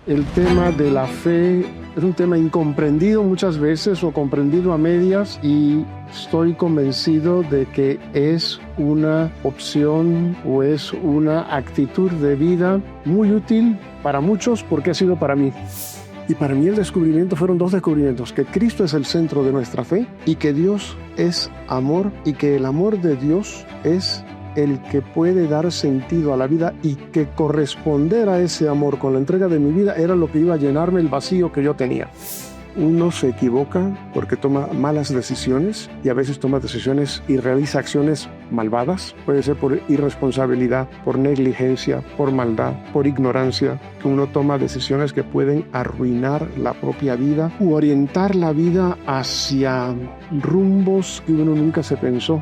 El tema de la fe es un tema incomprendido muchas veces o comprendido a medias, y estoy convencido de que es una opción o es una actitud de vida muy útil para muchos, porque ha sido para mí. Y para mí el descubrimiento fueron dos descubrimientos: que Cristo es el centro de nuestra fe y que Dios es amor, y que el amor de Dios es el que puede dar sentido a la vida, y que corresponder a ese amor con la entrega de mi vida era lo que iba a llenarme el vacío que yo tenía. Uno se equivoca porque toma malas decisiones, y a veces toma decisiones y realiza acciones malvadas. Puede ser por irresponsabilidad, por negligencia, por maldad, por ignorancia, que uno toma decisiones que pueden arruinar la propia vida u orientar la vida hacia rumbos que uno nunca se pensó.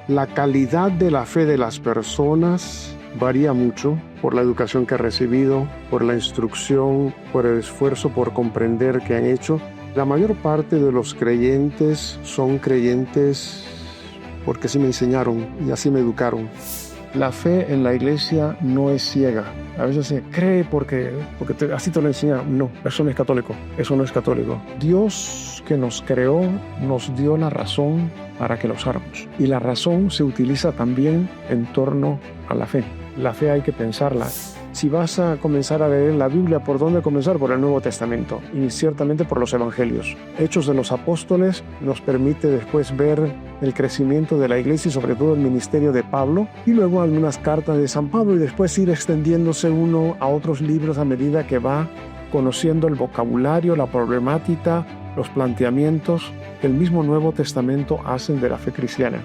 La calidad de la fe de las personas varía mucho por la educación que han recibido, por la instrucción, por el esfuerzo por comprender que han hecho. La mayor parte de los creyentes son creyentes porque así me enseñaron y así me educaron. La fe en la iglesia no es ciega. A veces se cree porque así te lo enseñaron. No, eso no es católico. Eso no es católico. Dios, que nos creó, nos dio la razón para que la usáramos. Y la razón se utiliza también en torno a la fe. La fe hay que pensarla. Si vas a comenzar a leer la Biblia, ¿por dónde comenzar? Por el Nuevo Testamento, y ciertamente por los Evangelios. Hechos de los Apóstoles nos permite después ver el crecimiento de la iglesia y sobre todo el ministerio de Pablo, y luego algunas cartas de San Pablo, y después ir extendiéndose uno a otros libros a medida que va conociendo el vocabulario, la problemática, los planteamientos que el mismo Nuevo Testamento hacen de la fe cristiana.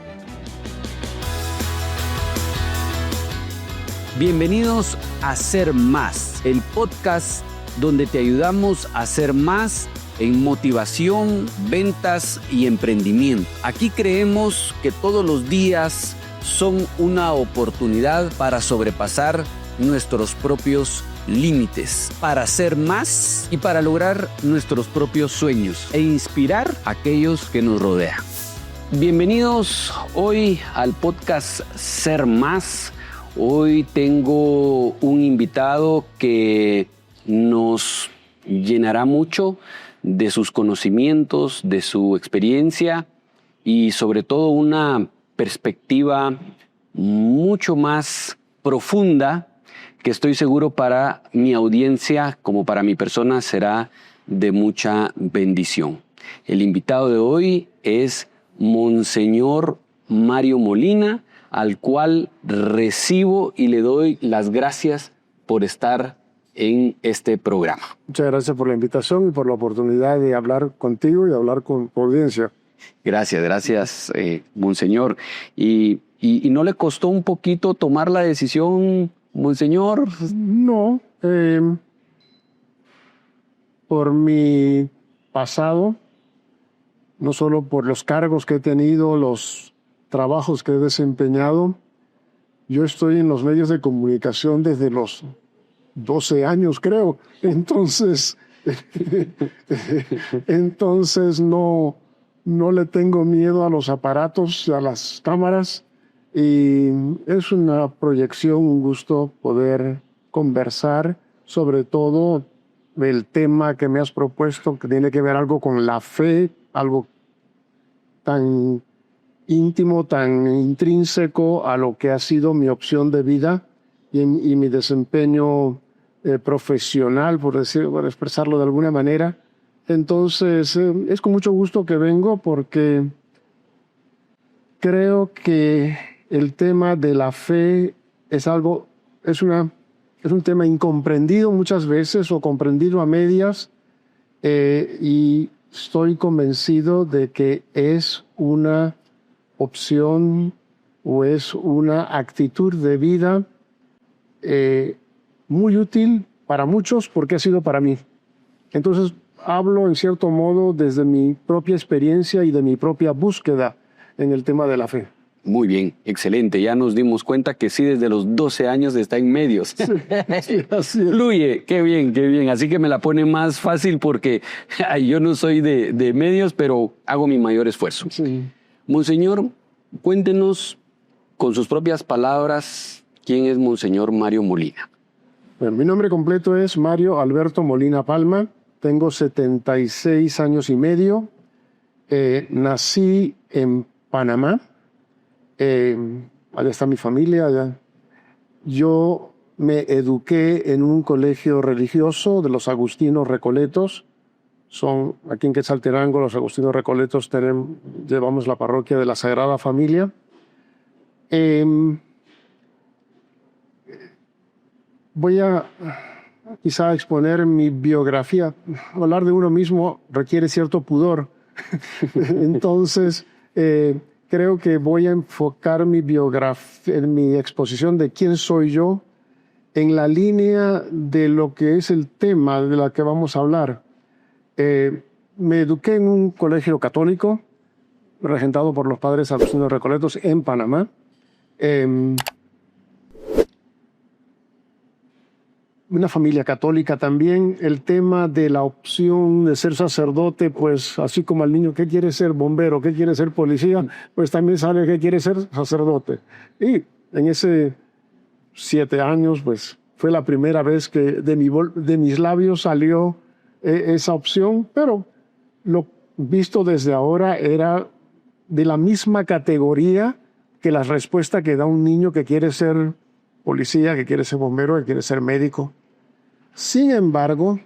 Bienvenidos a Ser Más, el podcast donde te ayudamos a ser más en motivación, ventas y emprendimiento. Aquí creemos que todos los días son una oportunidad para sobrepasar nuestros propios límites, para ser más y para lograr nuestros propios sueños e inspirar a aquellos que nos rodean. Bienvenidos hoy al podcast Ser Más. Hoy tengo un invitado que nos llenará mucho de sus conocimientos, de su experiencia y sobre todo una perspectiva mucho más profunda que estoy seguro para mi audiencia como para mi persona será de mucha bendición. El invitado de hoy es Monseñor Mario Molina, al cual recibo y le doy las gracias por estar en este programa. Muchas gracias por la invitación y por la oportunidad de hablar contigo y hablar con tu audiencia. Gracias, Monseñor. ¿Y no le costó un poquito tomar la decisión, Monseñor? No, por mi pasado, no solo por los cargos que he tenido, los trabajos que he desempeñado. Yo estoy en los medios de comunicación desde los 12 años, creo. Entonces no le tengo miedo a los aparatos, a las cámaras. Y es una proyección, un gusto poder conversar, sobre todo el tema que me has propuesto, que tiene que ver algo con la fe, algo tan íntimo, tan intrínseco a lo que ha sido mi opción de vida y mi desempeño profesional, por expresarlo de alguna manera. Entonces, es con mucho gusto que vengo, porque creo que el tema de la fe es un tema incomprendido muchas veces o comprendido a medias, y estoy convencido de que es una opción o es una actitud de vida muy útil para muchos, porque ha sido para mí. Entonces hablo en cierto modo desde mi propia experiencia y de mi propia búsqueda en el tema de la fe. Muy bien, excelente. Ya nos dimos cuenta que sí, desde los 12 años está en medios. Sí, así es. Fluye, qué bien, qué bien. Así que me la pone más fácil porque yo no soy de medios, pero hago mi mayor esfuerzo. Sí. Monseñor, cuéntenos con sus propias palabras quién es Monseñor Mario Molina. Bueno, mi nombre completo es Mario Alberto Molina Palma. Tengo 76 años y medio. Nací en Panamá. Allá está mi familia. Allá. Yo me eduqué en un colegio religioso de los Agustinos Recoletos. Aquí en Quetzaltenango, los Agustinos Recoletos llevamos la parroquia de la Sagrada Familia. Voy a quizá exponer mi biografía. Hablar de uno mismo requiere cierto pudor. Entonces, creo que voy a enfocar mi biografía, en mi exposición de quién soy yo, en la línea de lo que es el tema de la que vamos a hablar. Me eduqué en un colegio católico, regentado por los padres Agustinos Recoletos en Panamá. Una familia católica también. El tema de la opción de ser sacerdote, pues así como al niño, ¿qué quiere ser? Bombero, ¿qué quiere ser? Policía, pues también sale que quiere ser sacerdote. Y en ese 7 años, pues fue la primera vez que de mis labios salió esa opción, pero lo visto desde ahora era de la misma categoría que la respuesta que da un niño que quiere ser policía, que quiere ser bombero, que quiere ser médico. Sin embargo,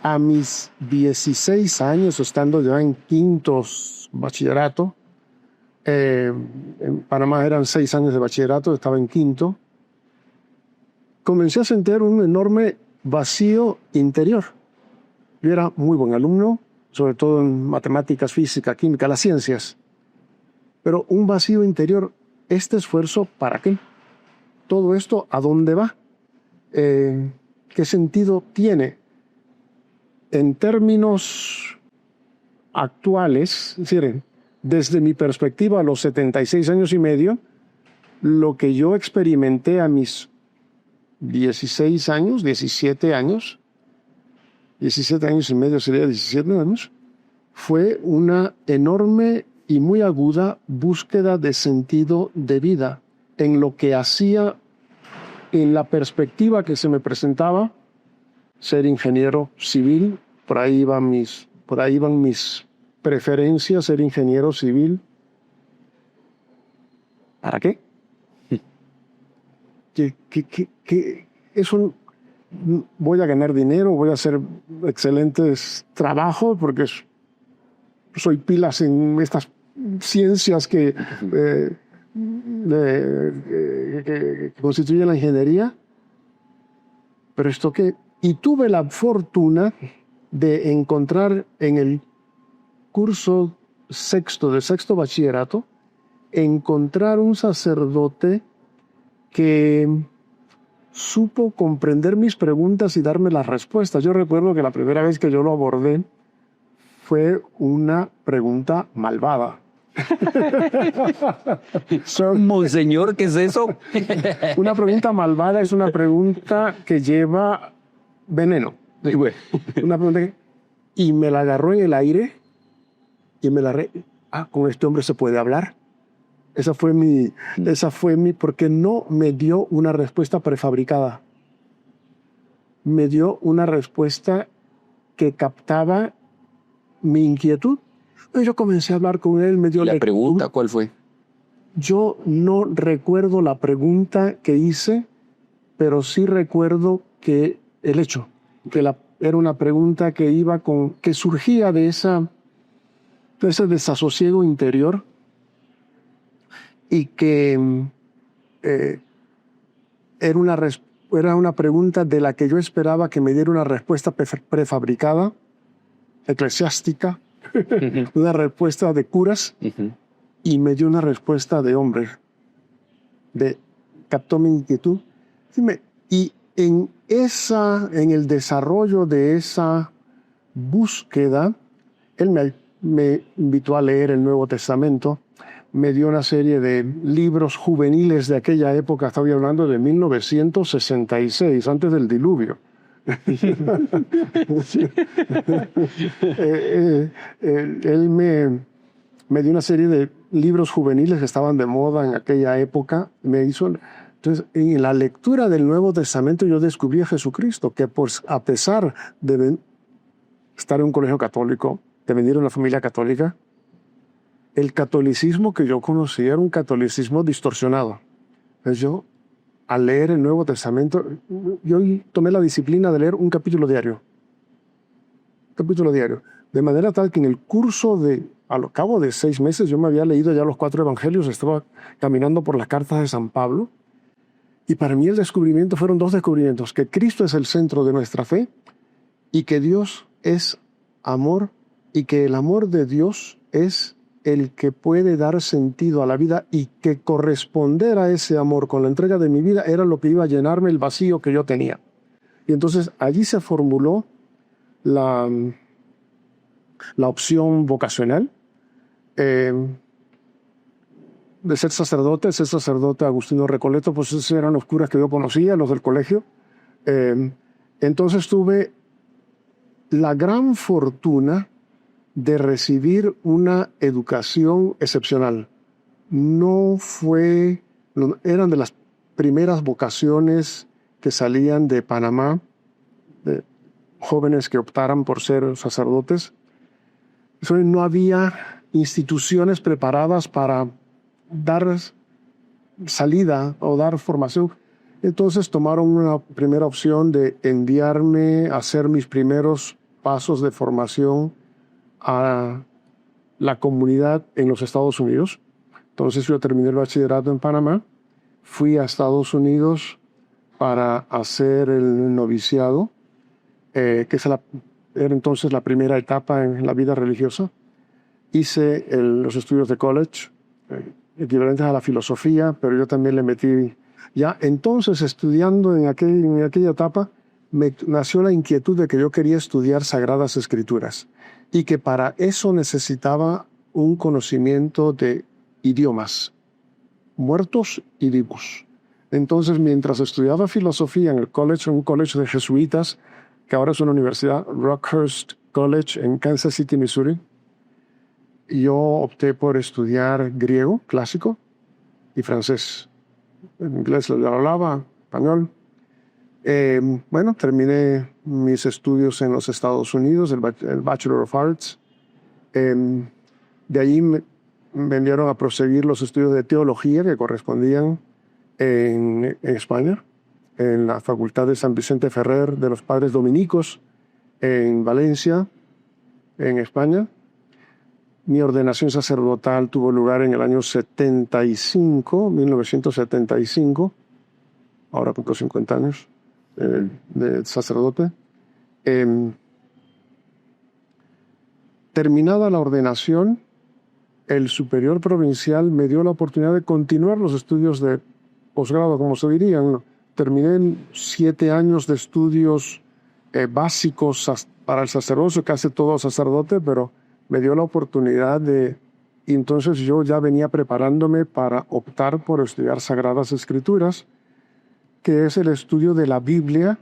a mis 16 años, estando ya en quinto bachillerato, en Panamá eran 6 años de bachillerato, estaba en quinto, comencé a sentir un enorme vacío interior. Yo era muy buen alumno, sobre todo en matemáticas, física, química, las ciencias. Pero un vacío interior, ¿este esfuerzo para qué? ¿Todo esto a dónde va? ¿Qué sentido tiene? En términos actuales, es decir, desde mi perspectiva a los 76 años y medio, lo que yo experimenté a mis 16 años, 17 años, 17 años y medio sería 17 años, fue una enorme y muy aguda búsqueda de sentido de vida en lo que hacía, en la perspectiva que se me presentaba, ser ingeniero civil. Por ahí iban mis preferencias, ser ingeniero civil. ¿Para qué? Eso, voy a ganar dinero, voy a hacer excelentes trabajos porque soy pilas en estas ciencias que constituyen la ingeniería. Pero esto qué. Y tuve la fortuna de encontrar en el curso de sexto bachillerato, encontrar un sacerdote que supo comprender mis preguntas y darme las respuestas. Yo recuerdo que la primera vez que yo lo abordé fue una pregunta malvada. Monseñor, ¿qué es eso? Una pregunta malvada es una pregunta que lleva veneno. Una pregunta y me la agarró en el aire y me la con este hombre se puede hablar. Esa fue mi, porque no me dio una respuesta prefabricada. Me dio una respuesta que captaba mi inquietud. Y yo comencé a hablar con él. Me dio ¿La pregunta cuál fue? Yo no recuerdo la pregunta que hice, pero sí recuerdo que el hecho, que era una pregunta que que surgía de ese desasosiego interior y que era una pregunta de la que yo esperaba que me diera una respuesta prefabricada, eclesiástica, una respuesta de curas, y me dio una respuesta de hombre. Captó mi inquietud. Y en el desarrollo de esa búsqueda, él me invitó a leer el Nuevo Testamento, me dio una serie de libros juveniles de aquella época, estaba hablando de 1966, antes del diluvio. Él me dio una serie de libros juveniles que estaban de moda en aquella época. Me hizo Entonces, en la lectura del Nuevo Testamento yo descubrí a Jesucristo, que pues, a pesar de estar en un colegio católico, de venir de una familia católica, el catolicismo que yo conocía era un catolicismo distorsionado. Entonces yo, al leer el Nuevo Testamento, yo tomé la disciplina de leer un capítulo diario. De manera tal que en el curso al cabo de 6 meses, yo me había leído ya los 4 evangelios, estaba caminando por las cartas de San Pablo, y para mí el descubrimiento fueron 2 descubrimientos: que Cristo es el centro de nuestra fe y que Dios es amor, y que el amor de Dios es el que puede dar sentido a la vida, y que corresponder a ese amor con la entrega de mi vida era lo que iba a llenarme el vacío que yo tenía. Y entonces allí se formuló la opción vocacional de ser sacerdote Agustino Recoleto, pues esos eran los curas que yo conocía, los del colegio. Entonces tuve la gran fortuna de recibir una educación excepcional. Eran de las primeras vocaciones que salían de Panamá, de jóvenes que optaran por ser sacerdotes. No había instituciones preparadas para dar salida o dar formación. Entonces tomaron una primera opción de enviarme a hacer mis primeros pasos de formación a la comunidad en los Estados Unidos. Entonces yo terminé el bachillerato en Panamá, fui a Estados Unidos para hacer el noviciado, que era entonces la primera etapa en la vida religiosa. Hice los estudios de college, equivalentes a la filosofía, pero yo también le metí. Ya entonces, estudiando en aquella etapa, me nació la inquietud de que yo quería estudiar Sagradas Escrituras y que para eso necesitaba un conocimiento de idiomas, muertos y vivos. Entonces, mientras estudiaba filosofía en un colegio de jesuitas, que ahora es una universidad, Rockhurst College en Kansas City, Missouri, yo opté por estudiar griego clásico y francés. En inglés lo hablaba, español. Terminé mis estudios en los Estados Unidos, el Bachelor of Arts. De allí me enviaron a proseguir los estudios de teología que correspondían en España, en la Facultad de San Vicente Ferrer de los Padres Dominicos, en Valencia, en España. Mi ordenación sacerdotal tuvo lugar en el año 1975, ahora cumplo 50 años de sacerdote. Terminada la ordenación, el superior provincial me dio la oportunidad de continuar los estudios de posgrado, como se dirían. Terminé 7 años de estudios básicos para el sacerdocio, casi todo sacerdote, pero me dio la oportunidad y entonces yo ya venía preparándome para optar por estudiar Sagradas Escrituras, que es el estudio de la Biblia,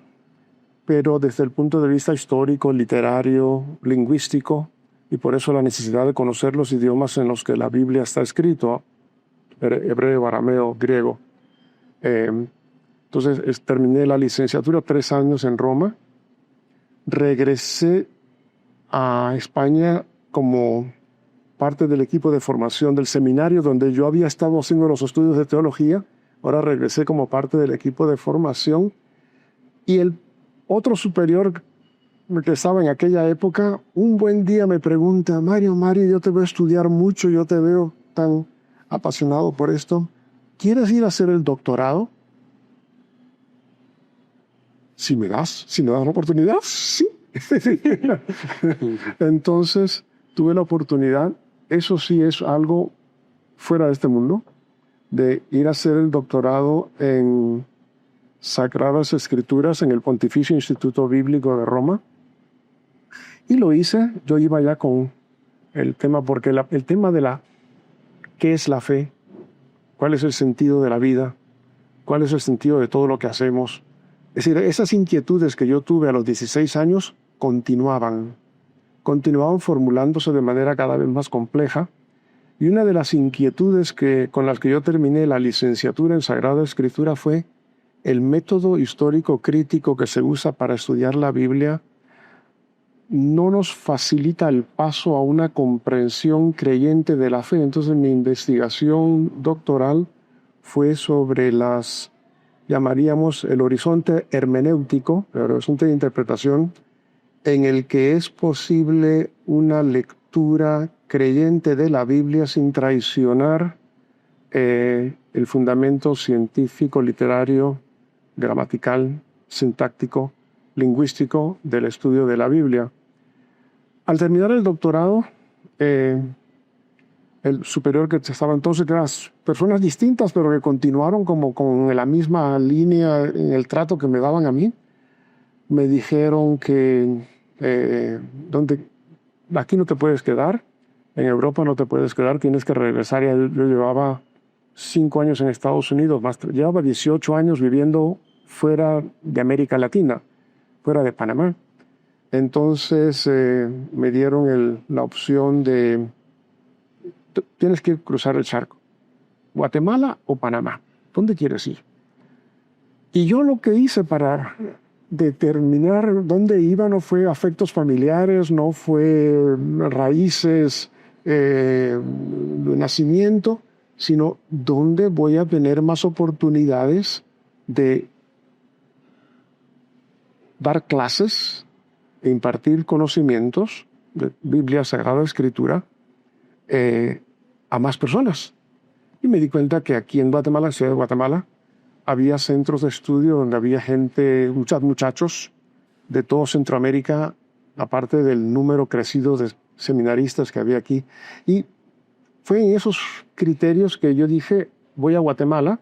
pero desde el punto de vista histórico, literario, lingüístico, y por eso la necesidad de conocer los idiomas en los que la Biblia está escrito, hebreo, arameo, griego. Entonces terminé la licenciatura, 3 años en Roma, regresé a España como parte del equipo de formación del seminario donde yo había estado haciendo los estudios de teología. Ahora regresé como parte del equipo de formación, y el otro superior que estaba en aquella época, un buen día me pregunta: Mario, yo te veo estudiar mucho, yo te veo tan apasionado por esto, ¿quieres ir a hacer el doctorado? Si me das la oportunidad, sí. Entonces tuve la oportunidad, eso sí es algo fuera de este mundo, de ir a hacer el doctorado en Sagradas Escrituras en el Pontificio Instituto Bíblico de Roma. Y lo hice, yo iba ya con el tema, porque el tema de ¿qué es la fe? ¿Cuál es el sentido de la vida? ¿Cuál es el sentido de todo lo que hacemos? Es decir, esas inquietudes que yo tuve a los 16 años continuaban formulándose de manera cada vez más compleja, Y una de las inquietudes con las que yo terminé la licenciatura en Sagrada Escritura fue el método histórico crítico que se usa para estudiar la Biblia no nos facilita el paso a una comprensión creyente de la fe. Entonces mi investigación doctoral fue sobre llamaríamos el horizonte hermenéutico, el horizonte de interpretación, en el que es posible una lectura creyente de la Biblia sin traicionar el fundamento científico, literario, gramatical, sintáctico, lingüístico del estudio de la Biblia. Al terminar el doctorado, el superior que estaba entonces, eran personas distintas, pero que continuaron como con la misma línea en el trato que me daban a mí, me dijeron que aquí no te puedes quedar, en Europa no te puedes quedar, tienes que regresar. Y yo llevaba 5 años en Estados Unidos, llevaba 18 años viviendo fuera de América Latina, fuera de Panamá. Entonces me dieron la opción de, tienes que cruzar el charco, Guatemala o Panamá, ¿dónde quieres ir? Y yo lo que hice para determinar dónde iba no fue afectos familiares, no fue raíces de nacimiento, sino dónde voy a tener más oportunidades de dar clases e impartir conocimientos de Biblia, Sagrada Escritura, a más personas. Y me di cuenta que aquí en Guatemala, en la ciudad de Guatemala, había centros de estudio donde había muchachos de todo Centroamérica, aparte del número crecido de seminaristas que había aquí. Y fue en esos criterios que yo dije, voy a Guatemala.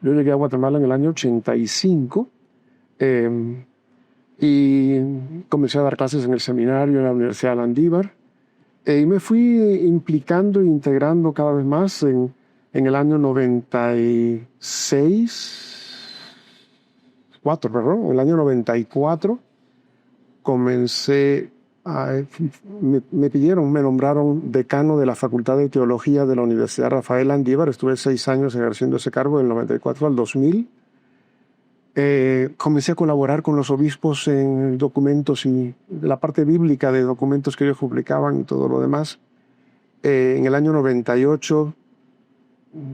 Yo llegué a Guatemala en el año 85, y comencé a dar clases en el seminario en la Universidad de Landívar, y me fui implicando e integrando cada vez más. En el año 94, en el año 94 comencé me nombraron decano de la Facultad de Teología de la Universidad Rafael Landívar. Estuve 6 años ejerciendo ese cargo, del 94 al 2000. Comencé a colaborar con los obispos en documentos y la parte bíblica de documentos que ellos publicaban y todo lo demás. En el año 98,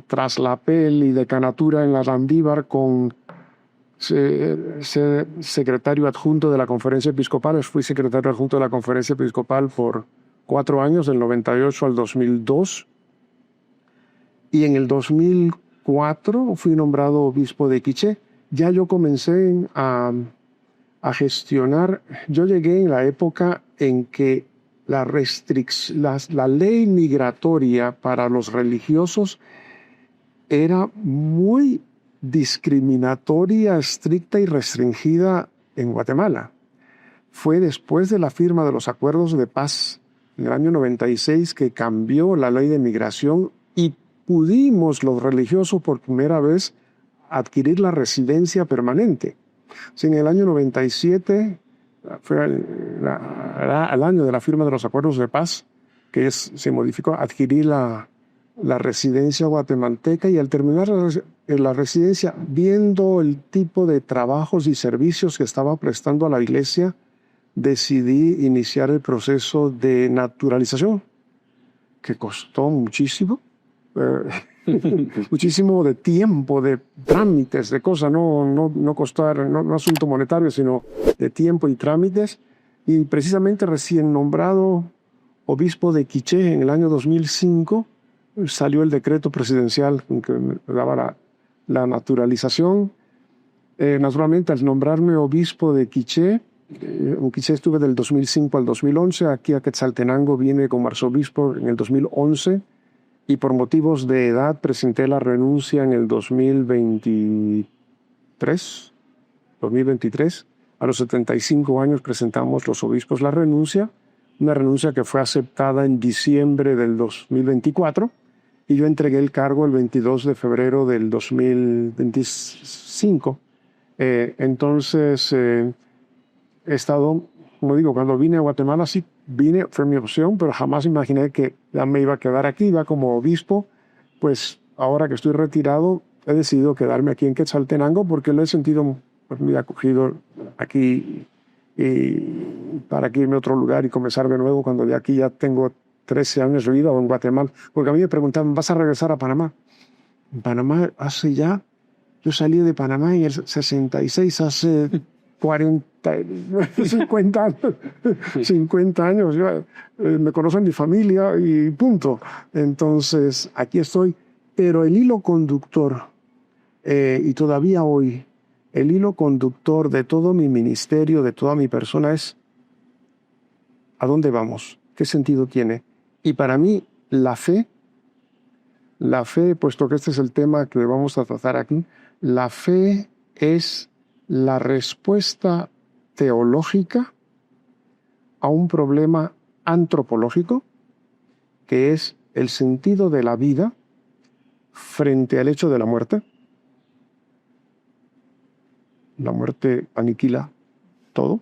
tras la apel y decanatura en la Landívar, con secretario adjunto de la Conferencia Episcopal, fui secretario adjunto de la Conferencia Episcopal por 4 años, del 98 al 2002. Y en el 2004 fui nombrado obispo de Quiché. Ya yo comencé a gestionar. Yo llegué en la época en que la ley migratoria para los religiosos era muy discriminatoria, estricta y restringida en Guatemala. Fue después de la firma de los acuerdos de paz en el año 96 que cambió la ley de migración y pudimos los religiosos por primera vez adquirir la residencia permanente. En el año 97 fue el año de la firma de los acuerdos de paz que se modificó, adquirir la residencia guatemalteca, y al terminar la residencia, viendo el tipo de trabajos y servicios que estaba prestando a la iglesia, decidí iniciar el proceso de naturalización, que costó muchísimo, muchísimo de tiempo, de trámites, de cosas, no asunto monetario, sino de tiempo y trámites. Y precisamente recién nombrado obispo de Quiché en el año 2005, salió el decreto presidencial que me daba la naturalización. Naturalmente, al nombrarme obispo de Quiché, en Quiché estuve del 2005 al 2011, aquí a Quetzaltenango vine como arzobispo en el 2011, y por motivos de edad presenté la renuncia en el 2023. A los 75 años presentamos los obispos la renuncia, una renuncia que fue aceptada en diciembre del 2024, y yo entregué el cargo el 22 de febrero del 2025. Entonces, he estado, como digo, cuando vine a Guatemala, sí vine, fue mi opción, pero jamás imaginé que ya me iba a quedar aquí, iba como obispo. Pues ahora que estoy retirado, he decidido quedarme aquí en Quetzaltenango porque lo he sentido pues, muy acogido aquí, y para que irme a otro lugar y comenzar de nuevo cuando de aquí ya tengo 13 años de vida o en Guatemala. Porque a mí me preguntaban, ¿vas a regresar a Panamá? En Panamá yo salí de Panamá en el 66, hace 50 años. 50 años, ya, me conocen mi familia y punto. Entonces, aquí estoy. Pero el hilo conductor, y todavía hoy, el hilo conductor de todo mi ministerio, de toda mi persona es ¿a dónde vamos? ¿Qué sentido tiene? Y para mí, la fe, puesto que este es el tema que vamos a tratar aquí, la fe es la respuesta teológica a un problema antropológico, que es el sentido de la vida frente al hecho de la muerte. La muerte aniquila todo.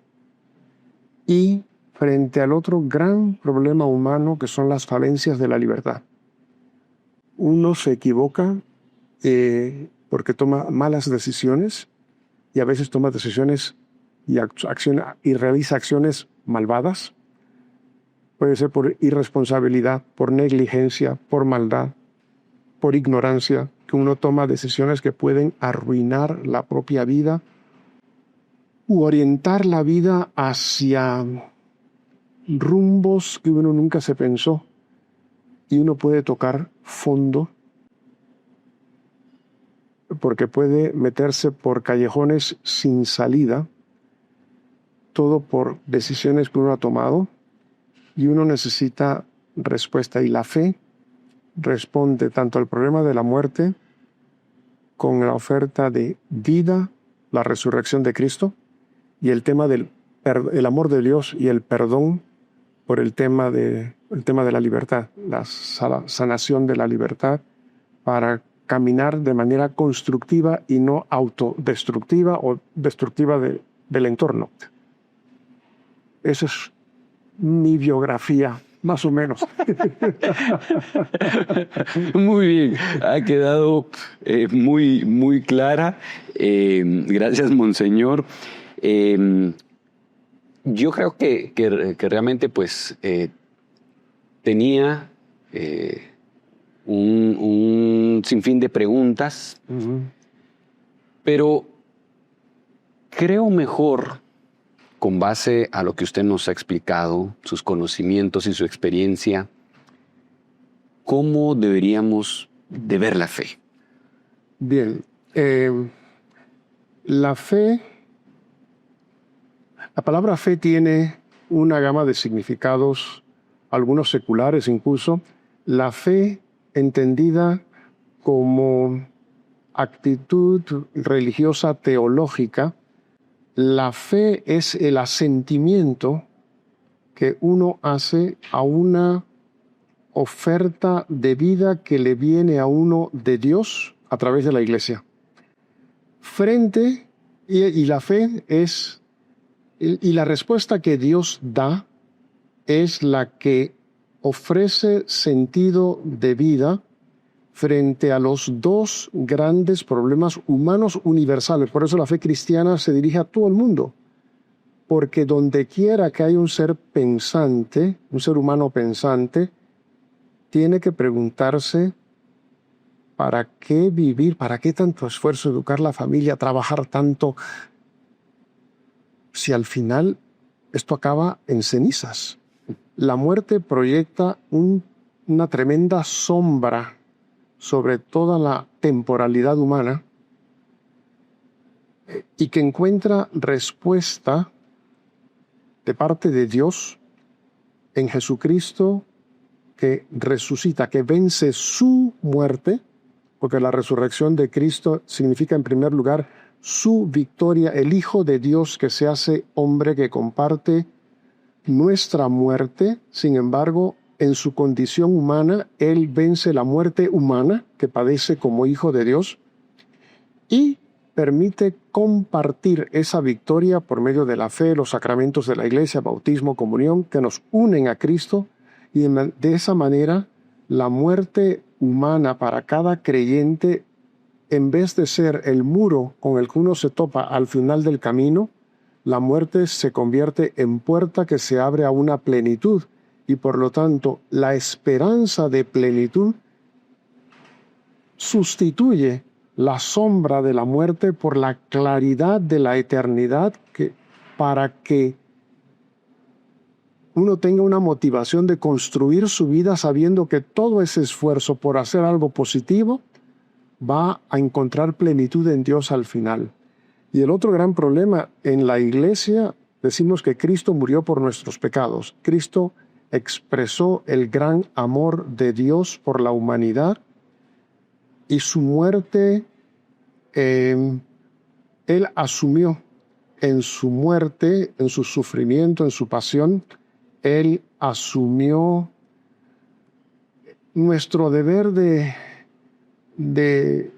Y frente al otro gran problema humano, que son las falencias de la libertad. Uno se equivoca porque toma malas decisiones y a veces toma decisiones y realiza acciones malvadas. Puede ser por irresponsabilidad, por negligencia, por maldad, por ignorancia, que uno toma decisiones que pueden arruinar la propia vida u orientar la vida hacia rumbos que uno nunca se pensó, y uno puede tocar fondo porque puede meterse por callejones sin salida, todo por decisiones que uno ha tomado, y uno necesita respuesta. Y la fe responde tanto al problema de la muerte con la oferta de vida, la resurrección de Cristo, y el tema del el amor de Dios y el perdón por el tema de la libertad, la sanación de la libertad para caminar de manera constructiva y no autodestructiva o destructiva del entorno. Esa es mi biografía, más o menos. Muy bien, ha quedado muy, muy clara. Gracias, Monseñor. Yo creo que realmente pues tenía un sinfín de preguntas, pero creo mejor, con base a lo que usted nos ha explicado, sus conocimientos y su experiencia, cómo deberíamos de ver la fe. Bien, la palabra fe tiene una gama de significados, algunos seculares incluso. La fe entendida como actitud religiosa teológica, la fe es el asentimiento que uno hace a una oferta de vida que le viene a uno de Dios a través de la Iglesia. Y la fe es, y la respuesta que Dios da es la que ofrece sentido de vida frente a los dos grandes problemas humanos universales. Por eso la fe cristiana se dirige a todo el mundo, porque donde quiera que haya un ser pensante, un ser humano pensante, tiene que preguntarse ¿para qué vivir? ¿Para qué tanto esfuerzo, educar la familia, trabajar tanto? Si al final esto acaba en cenizas. La muerte proyecta una tremenda sombra sobre toda la temporalidad humana y que encuentra respuesta de parte de Dios en Jesucristo, que resucita, que vence su muerte, porque la resurrección de Cristo significa en primer lugar su victoria, el Hijo de Dios que se hace hombre, que comparte nuestra muerte. Sin embargo, en su condición humana, Él vence la muerte humana que padece como Hijo de Dios. Y permite compartir esa victoria por medio de la fe, los sacramentos de la Iglesia, bautismo, comunión, que nos unen a Cristo, y de esa manera la muerte humana para cada creyente, en vez de ser el muro con el que uno se topa al final del camino, la muerte se convierte en puerta que se abre a una plenitud, y por lo tanto la esperanza de plenitud sustituye la sombra de la muerte por la claridad de la eternidad, para que uno tenga una motivación de construir su vida sabiendo que todo ese esfuerzo por hacer algo positivo va a encontrar plenitud en Dios al final. Y el otro gran problema en la Iglesia, decimos que Cristo murió por nuestros pecados. Cristo expresó el gran amor de Dios por la humanidad, y su muerte, Él asumió en su muerte, en su sufrimiento, en su pasión, Él asumió nuestro deber de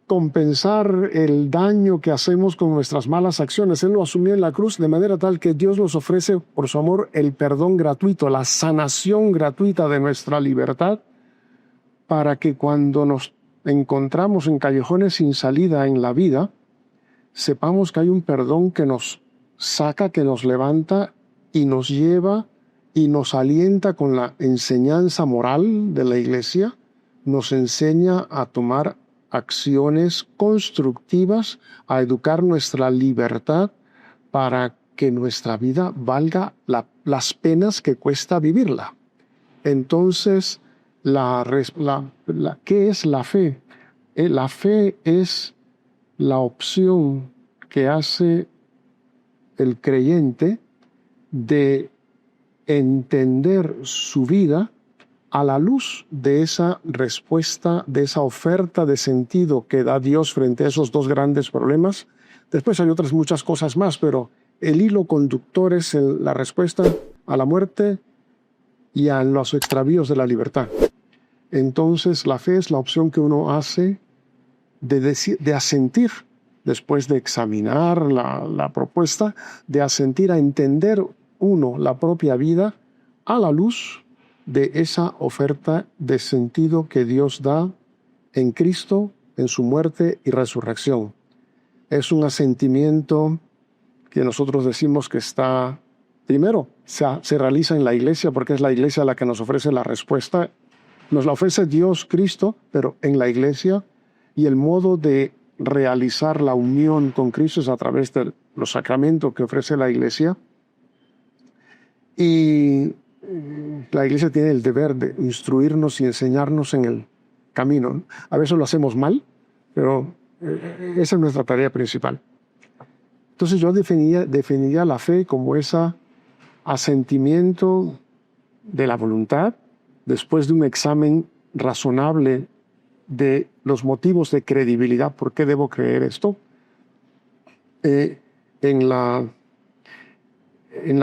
compensar el daño que hacemos con nuestras malas acciones. Él lo asumió en la cruz, de manera tal que Dios nos ofrece por su amor el perdón gratuito, la sanación gratuita de nuestra libertad, para que cuando nos encontramos en callejones sin salida en la vida, sepamos que hay un perdón que nos saca, que nos levanta y nos lleva y nos alienta con la enseñanza moral de la Iglesia, nos enseña a tomar acciones constructivas, a educar nuestra libertad para que nuestra vida valga las penas que cuesta vivirla. Entonces, ¿qué es la fe? La fe es la opción que hace el creyente de entender su vida a la luz de esa respuesta, de esa oferta de sentido que da Dios frente a esos dos grandes problemas. Después hay otras muchas cosas más, pero el hilo conductor es la respuesta a la muerte y a los extravíos de la libertad. Entonces, la fe es la opción que uno hace de asentir, después de examinar la propuesta, de asentir a entender uno la propia vida a la luz de esa oferta de sentido que Dios da en Cristo, en su muerte y resurrección. Es un asentimiento que nosotros decimos que está, primero, se realiza en la Iglesia, porque es la Iglesia la que nos ofrece la respuesta. Nos la ofrece Dios, Cristo, pero en la Iglesia, y el modo de realizar la unión con Cristo es a través de los sacramentos que ofrece la Iglesia. Y la Iglesia tiene el deber de instruirnos y enseñarnos en el camino. A veces lo hacemos mal, pero esa es nuestra tarea principal. Entonces yo definiría la fe como ese asentimiento de la voluntad después de un examen razonable de los motivos de credibilidad. ¿Por qué debo creer esto? En la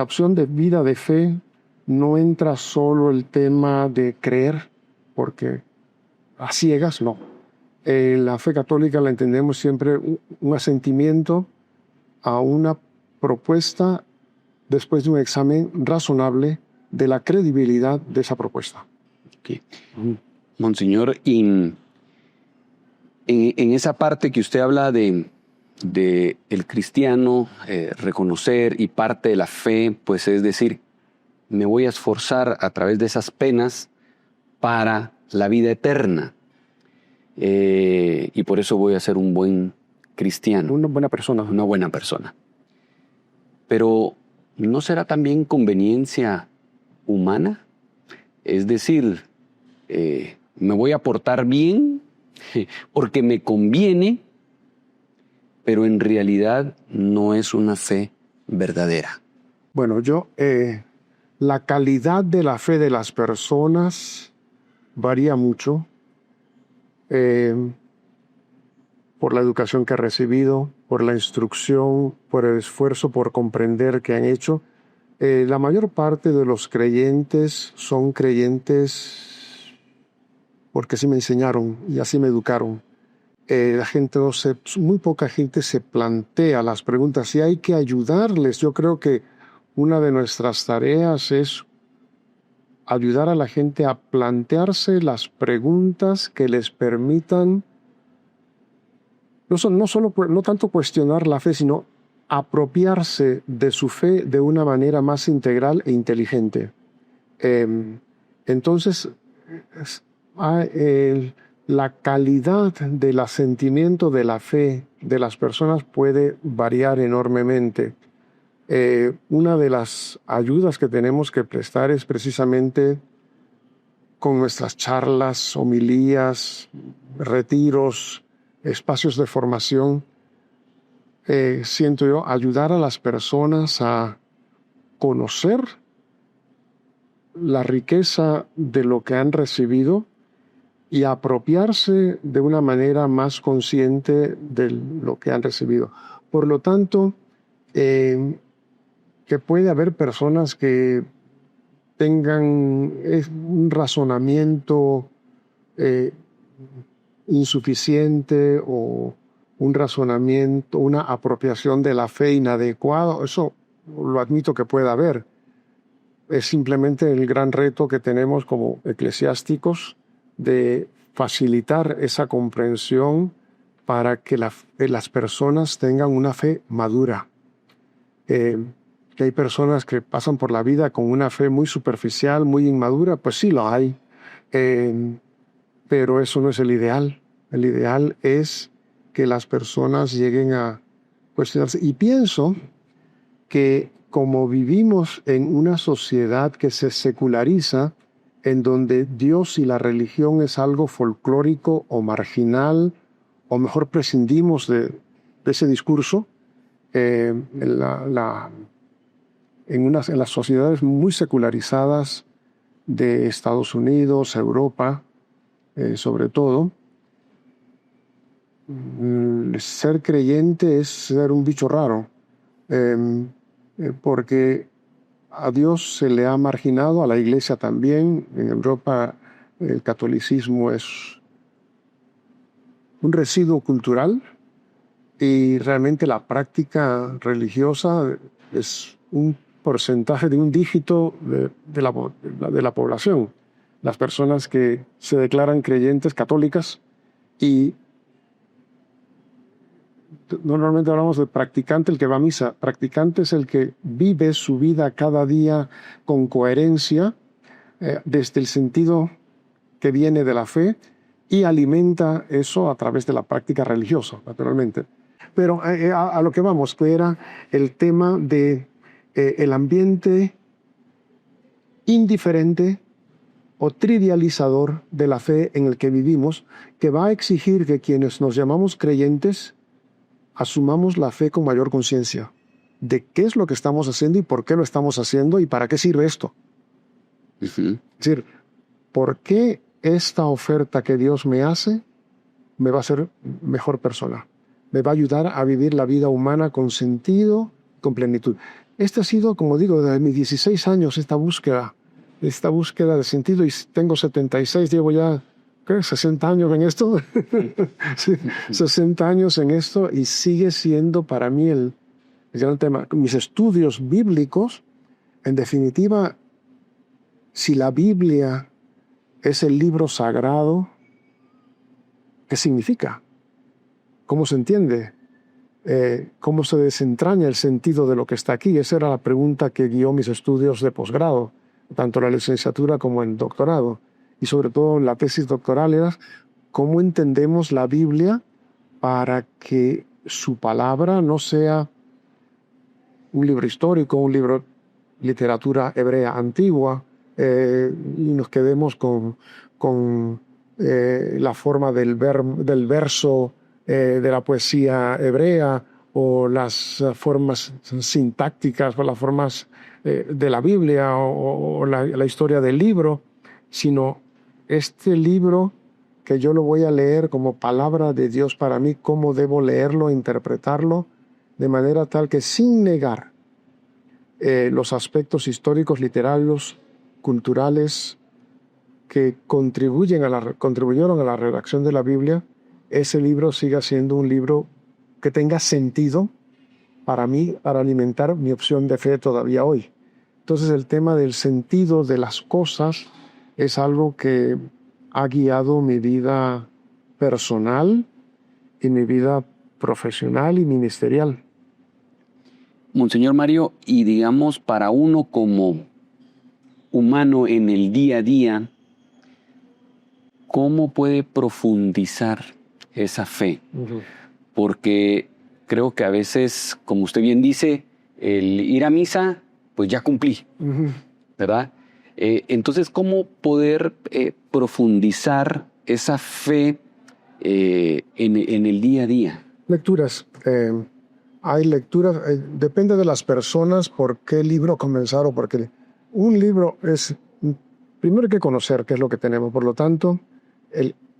opción de vida de fe no entra solo el tema de creer, porque a ciegas no. La fe católica la entendemos siempre un asentimiento a una propuesta después de un examen razonable de la credibilidad de esa propuesta. Okay. Monseñor, y en esa parte que usted habla de el cristiano reconocer y parte de la fe, pues es decir, me voy a esforzar a través de esas penas para la vida eterna. Y por eso voy a ser un buen cristiano. Una buena persona. Una buena persona. Pero, ¿no será también conveniencia humana? Es decir, me voy a portar bien porque me conviene, pero en realidad no es una fe verdadera. Bueno, la calidad de la fe de las personas varía mucho por la educación que han recibido, por la instrucción, por el esfuerzo por comprender que han hecho. La mayor parte de los creyentes son creyentes porque así me enseñaron y así me educaron. muy poca gente se plantea las preguntas y hay que ayudarles. Yo creo que una de nuestras tareas es ayudar a la gente a plantearse las preguntas que les permitan no tanto cuestionar la fe, sino apropiarse de su fe de una manera más integral e inteligente. Entonces, la calidad del asentimiento de la fe de las personas puede variar enormemente. Una de las ayudas que tenemos que prestar es precisamente con nuestras charlas, homilías, retiros, espacios de formación, siento yo, ayudar a las personas a conocer la riqueza de lo que han recibido y apropiarse de una manera más consciente de lo que han recibido. Por lo tanto, que puede haber personas que tengan un razonamiento insuficiente o un razonamiento, una apropiación de la fe inadecuada, eso lo admito que pueda haber. Es simplemente el gran reto que tenemos como eclesiásticos de facilitar esa comprensión para que las personas tengan una fe madura. Que hay personas que pasan por la vida con una fe muy superficial, muy inmadura, pues sí lo hay, pero eso no es el ideal. El ideal es que las personas lleguen a cuestionarse. Y pienso que como vivimos en una sociedad que se seculariza, en donde Dios y la religión es algo folclórico o marginal, o mejor prescindimos de ese discurso, en las sociedades muy secularizadas de Estados Unidos, Europa, sobre todo, ser creyente es ser un bicho raro, porque a Dios se le ha marginado, a la Iglesia también. En Europa el catolicismo es un residuo cultural y realmente la práctica religiosa es un porcentaje de un dígito de la población. Las personas que se declaran creyentes católicas, y normalmente hablamos de practicante, el que va a misa. Practicante es el que vive su vida cada día con coherencia, desde el sentido que viene de la fe, y alimenta eso a través de la práctica religiosa, naturalmente. Pero a lo que vamos, que era el tema de el ambiente indiferente o trivializador de la fe en el que vivimos, que va a exigir que quienes nos llamamos creyentes asumamos la fe con mayor conciencia de qué es lo que estamos haciendo y por qué lo estamos haciendo y para qué sirve esto. Es decir, ¿por qué esta oferta que Dios me hace me va a hacer mejor persona? Me va a ayudar a vivir la vida humana con sentido, con plenitud. Esta ha sido, como digo, desde mis 16 años esta búsqueda de sentido, y tengo 76, llevo ya 60 años en esto, sí, 60 años en esto, y sigue siendo para mí el gran tema. Mis estudios bíblicos, en definitiva, si la Biblia es el libro sagrado, ¿qué significa? ¿Cómo se entiende? ¿Cómo se desentraña el sentido de lo que está aquí? Esa era la pregunta que guió mis estudios de posgrado, tanto en la licenciatura como en el doctorado. Y sobre todo en la tesis doctoral era cómo entendemos la Biblia para que su palabra no sea un libro histórico, un libro de literatura hebrea antigua, y nos quedemos con la forma del verso de la poesía hebrea, o las formas sintácticas, o las formas de la Biblia, o la historia del libro, sino este libro que yo lo voy a leer como palabra de Dios para mí, cómo debo leerlo, interpretarlo, de manera tal que sin negar los aspectos históricos, literarios, culturales que contribuyeron a la redacción de la Biblia, ese libro siga siendo un libro que tenga sentido para mí, para alimentar mi opción de fe todavía hoy. Entonces el tema del sentido de las cosas es algo que ha guiado mi vida personal y mi vida profesional y ministerial. Monseñor Mario, y digamos para uno como humano en el día a día, ¿cómo puede profundizar esa fe? Uh-huh. Porque creo que a veces, como usted bien dice, el ir a misa, pues ya cumplí, Uh-huh. ¿verdad? Entonces, ¿cómo poder profundizar esa fe en el día a día? Lecturas. Hay lecturas, depende de las personas por qué libro comenzar o porque un libro es, primero hay que conocer qué es lo que tenemos, por lo tanto,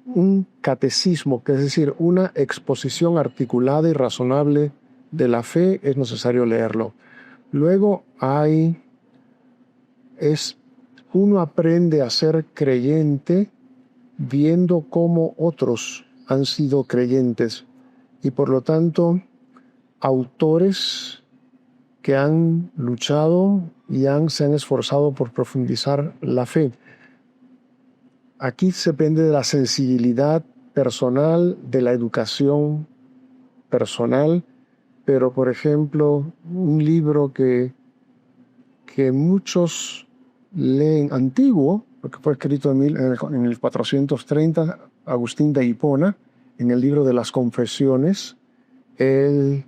un catecismo, que es decir, una exposición articulada y razonable de la fe, es necesario leerlo. Luego uno aprende a ser creyente viendo cómo otros han sido creyentes y por lo tanto autores que han luchado y se han esforzado por profundizar la fe. Aquí se depende de la sensibilidad personal, de la educación personal, pero por ejemplo, un libro que muchos leen antiguo, porque fue escrito en el 430, Agustín de Hipona, en el libro de las Confesiones, él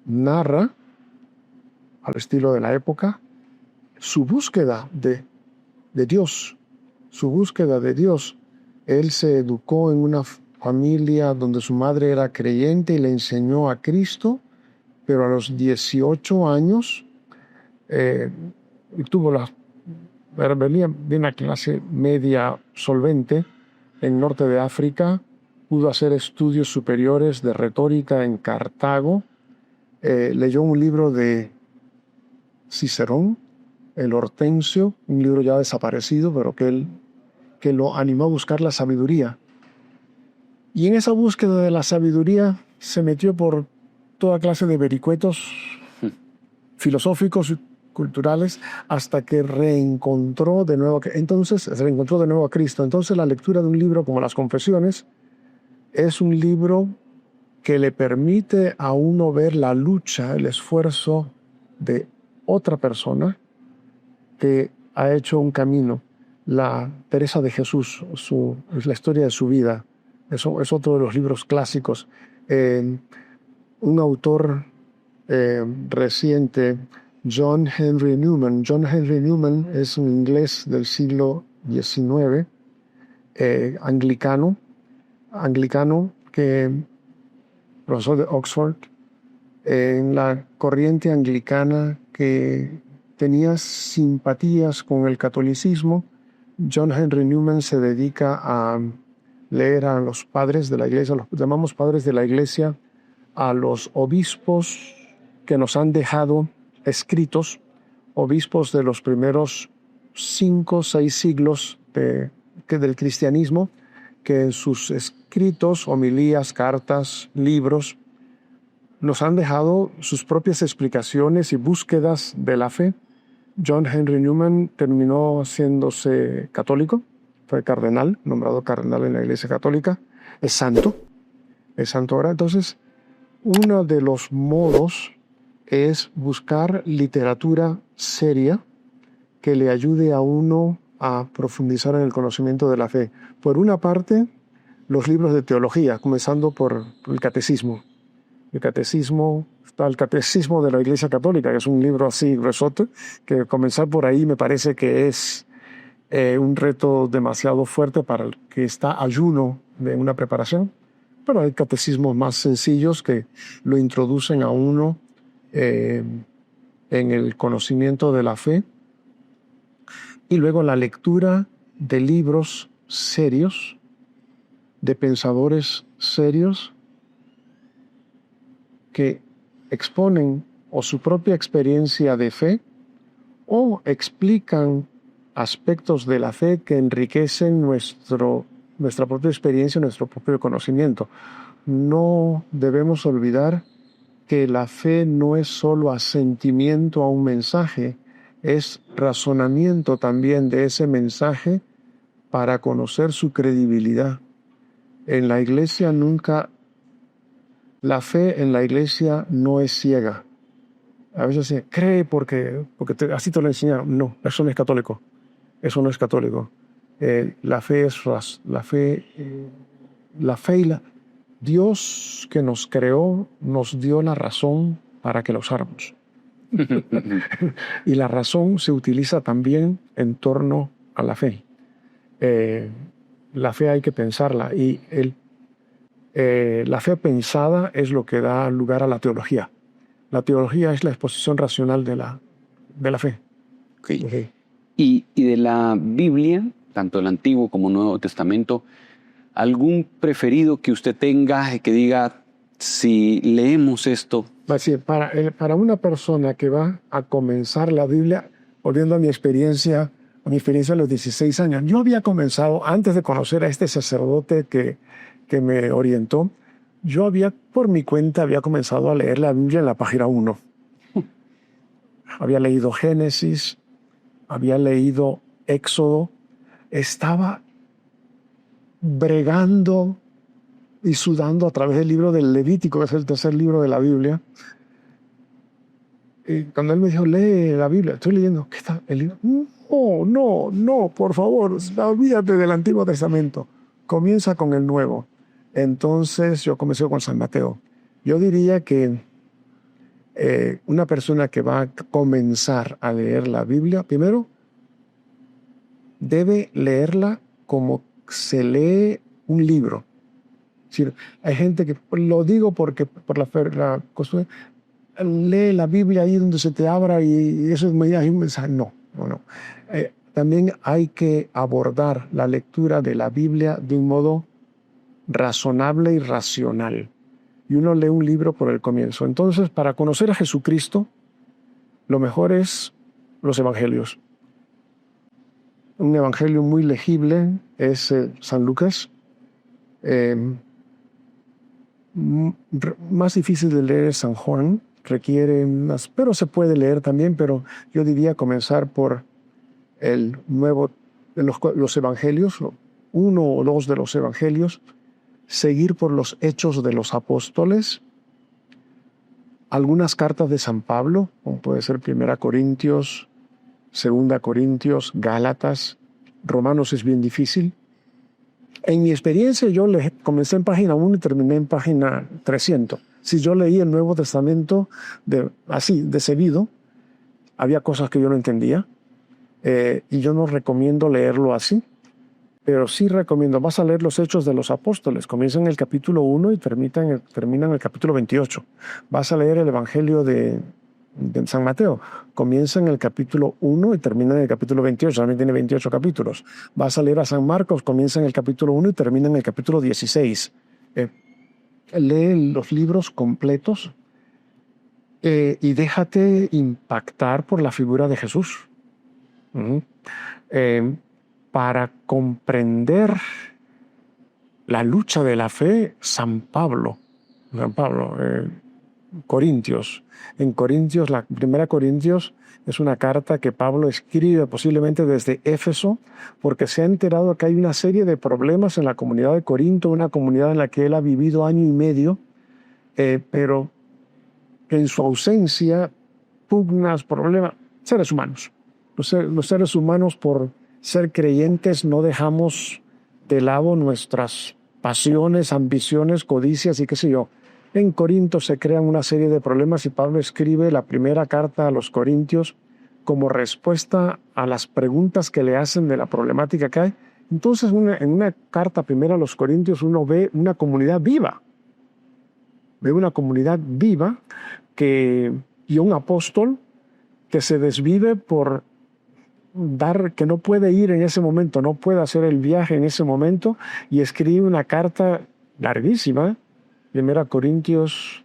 narra, al estilo de la época, su búsqueda de Dios, su búsqueda de Dios. Él se educó en una familia donde su madre era creyente y le enseñó a Cristo, pero a los 18 años venía de una clase media solvente en norte de África, pudo hacer estudios superiores de retórica en Cartago, leyó un libro de Cicerón, el Hortensio, un libro ya desaparecido, pero que lo animó a buscar la sabiduría. Y en esa búsqueda de la sabiduría se metió por toda clase de vericuetos filosóficos y culturales hasta que reencontró de nuevo a Cristo. Entonces la lectura de un libro como Las Confesiones es un libro que le permite a uno ver la lucha, el esfuerzo de otra persona que ha hecho un camino. La Teresa de Jesús, es la historia de su vida. Eso es otro de los libros clásicos. Un autor reciente, John Henry Newman. John Henry Newman es un inglés del siglo XIX, anglicano, profesor de Oxford, en la corriente anglicana que tenía simpatías con el catolicismo. John Henry Newman se dedica a leer a los padres de la iglesia, los llamamos padres de la iglesia, a los obispos que nos han dejado escritos, obispos de los primeros 5 o 6 siglos del cristianismo, que en sus escritos, homilías, cartas, libros, nos han dejado sus propias explicaciones y búsquedas de la fe. John Henry Newman terminó haciéndose católico, fue cardenal, nombrado cardenal en la Iglesia Católica, es santo ahora. Entonces, uno de los modos es buscar literatura seria que le ayude a uno a profundizar en el conocimiento de la fe. Por una parte, los libros de teología, comenzando por el catecismo. El catecismo de la Iglesia Católica, que es un libro así gruesote, que comenzar por ahí me parece que es un reto demasiado fuerte para el que está ayuno de una preparación, pero hay catecismos más sencillos que lo introducen a uno en el conocimiento de la fe. Y luego la lectura de libros serios, de pensadores serios, que exponen o su propia experiencia de fe o explican aspectos de la fe que enriquecen nuestro nuestra propia experiencia, nuestro propio conocimiento. No debemos olvidar que la fe no es solo asentimiento a un mensaje, es razonamiento también de ese mensaje para conocer su credibilidad. En la iglesia la fe en la iglesia no es ciega. A veces se cree porque así te lo enseñaron. No, eso no es católico. Eso no es católico. La fe es Dios que nos creó nos dio la razón para que la usáramos. Y la razón se utiliza también en torno a la fe. La fe hay que pensarla y la fe pensada es lo que da lugar a la teología. La teología es la exposición racional de la fe. Okay. Okay. Y de la Biblia, tanto el Antiguo como el Nuevo Testamento, ¿algún preferido que usted tenga y que diga, si leemos esto? Para una persona que va a comenzar la Biblia, volviendo a mi experiencia a los 16 años, yo había comenzado, antes de conocer a este sacerdote que me orientó, yo por mi cuenta, había comenzado a leer la Biblia en la página 1. Había leído Génesis, había leído Éxodo, estaba bregando y sudando a través del libro del Levítico, que es el tercer libro de la Biblia. Y cuando él me dijo, lee la Biblia, estoy leyendo, ¿qué está el libro? No, por favor, olvídate del Antiguo Testamento, comienza con el Nuevo. Entonces yo comencé con San Mateo. Yo diría que una persona que va a comenzar a leer la Biblia, primero debe leerla como se lee un libro. Es decir, hay gente que, lo digo porque por la costumbre, lee la Biblia ahí donde se te abra y eso es un mensaje. No. También hay que abordar la lectura de la Biblia de un modo razonable y racional. Y uno lee un libro por el comienzo. Entonces, para conocer a Jesucristo, lo mejor es los evangelios. Un evangelio muy legible es San Lucas. Más difícil de leer es San Juan. Requiere más, pero se puede leer también, pero yo diría comenzar por los evangelios, uno o dos de los evangelios, seguir por los Hechos de los Apóstoles, algunas cartas de San Pablo, como puede ser 1 Corintios, 2 Corintios, Gálatas, Romanos es bien difícil. En mi experiencia yo comencé en página 1 y terminé en página 300. Si yo leí el Nuevo Testamento así, de seguido, había cosas que yo no entendía y yo no recomiendo leerlo así. Pero sí recomiendo, vas a leer los Hechos de los Apóstoles, comienzan en el capítulo 1 y terminan en el capítulo 28. Vas a leer el Evangelio de San Mateo, comienza en el capítulo 1 y termina en el capítulo 28, también tiene 28 capítulos. Vas a leer a San Marcos, comienza en el capítulo 1 y termina en el capítulo 16. Lee los libros completos y déjate impactar por la figura de Jesús. Para comprender la lucha de la fe, San Pablo, Corintios. En Corintios, la primera Corintios es una carta que Pablo escribe posiblemente desde Éfeso, porque se ha enterado que hay una serie de problemas en la comunidad de Corinto, una comunidad en la que él ha vivido año y medio, pero en su ausencia, pugnas, problemas, seres humanos. Los seres humanos, por ser creyentes, no dejamos de lado nuestras pasiones, ambiciones, codicias y qué sé yo. En Corinto se crean una serie de problemas y Pablo escribe la primera carta a los Corintios como respuesta a las preguntas que le hacen de la problemática que hay. Entonces, en una carta primera a los Corintios uno ve una comunidad viva. Ve una comunidad viva y un apóstol que se desvive por que no puede ir en ese momento, no puede hacer el viaje en ese momento y escribe una carta larguísima. Primera Corintios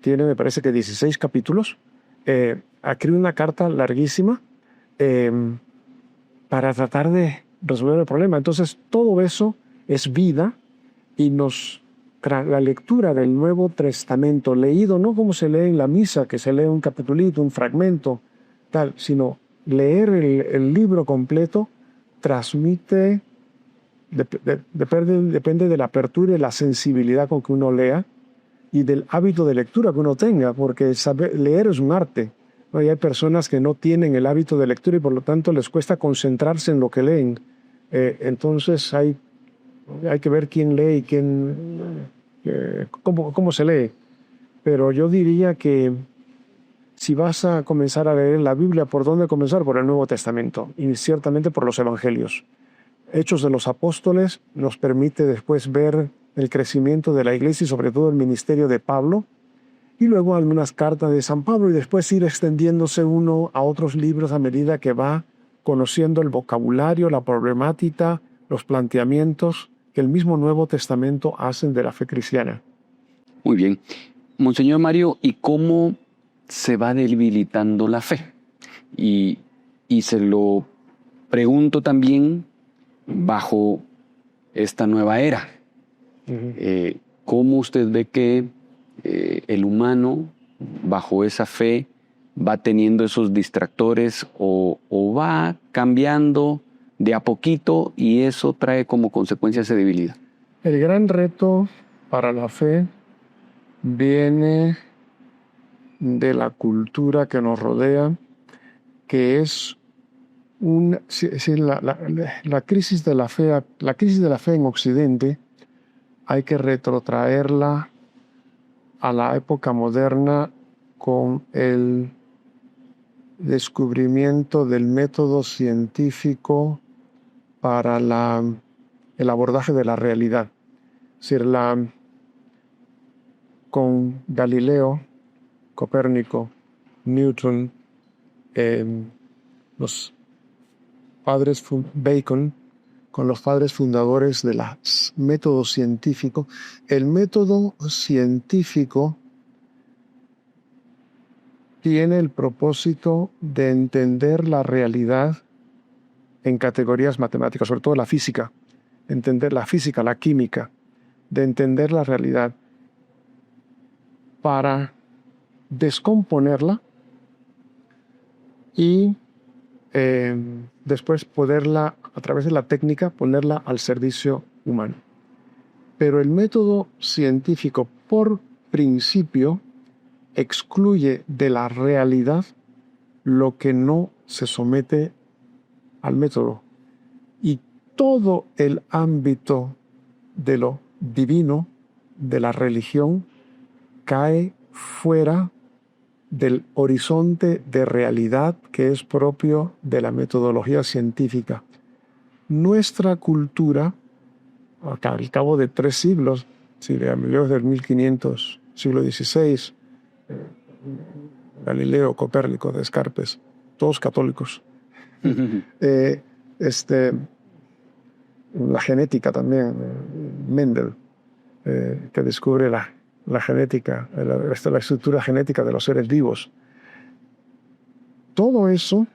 tiene, me parece que 16 capítulos. Escribe una carta larguísima para tratar de resolver el problema. Entonces, todo eso es vida, y la lectura del Nuevo Testamento, leído no como se lee en la misa, que se lee un capitulito, un fragmento, tal, sino leer el libro completo, transmite, depende de la apertura y la sensibilidad con que uno lea y del hábito de lectura que uno tenga, porque leer es un arte, ¿no? Y hay personas que no tienen el hábito de lectura y por lo tanto les cuesta concentrarse en lo que leen. Entonces hay que ver quién lee y cómo se lee. Pero yo diría que si vas a comenzar a leer la Biblia, ¿por dónde comenzar? Por el Nuevo Testamento y ciertamente por los Evangelios. Hechos de los Apóstoles nos permite después ver el crecimiento de la iglesia y sobre todo el ministerio de Pablo, y luego algunas cartas de San Pablo, y después ir extendiéndose uno a otros libros a medida que va conociendo el vocabulario, la problemática, los planteamientos que el mismo Nuevo Testamento hacen de la fe cristiana. Muy bien. Monseñor Mario, ¿y cómo se va debilitando la fe? Y se lo pregunto también bajo esta nueva era. ¿Cómo usted ve que el humano, bajo esa fe, va teniendo esos distractores o va cambiando de a poquito y eso trae como consecuencia esa debilidad? El gran reto para la fe viene de la cultura que nos rodea, que es la crisis de la fe en Occidente. Hay que retrotraerla a la época moderna con el descubrimiento del método científico para el abordaje de la realidad. Es decir, con Galileo, Copérnico, Newton, los padres Bacon, con los padres fundadores del método científico. El método científico tiene el propósito de entender la realidad en categorías matemáticas, sobre todo la física, entender la física, la química, de entender la realidad para descomponerla y después poderla, a través de la técnica, ponerla al servicio humano. Pero el método científico, por principio, excluye de la realidad lo que no se somete al método. Y todo el ámbito de lo divino, de la religión, cae fuera del horizonte de realidad que es propio de la metodología científica. Nuestra cultura, al cabo de 3 siglos, a mediados del 1500, siglo XVI, Galileo, Copérnico, Descartes, todos católicos. La genética también, Mendel, que descubre la genética, la estructura genética de los seres vivos. Todo eso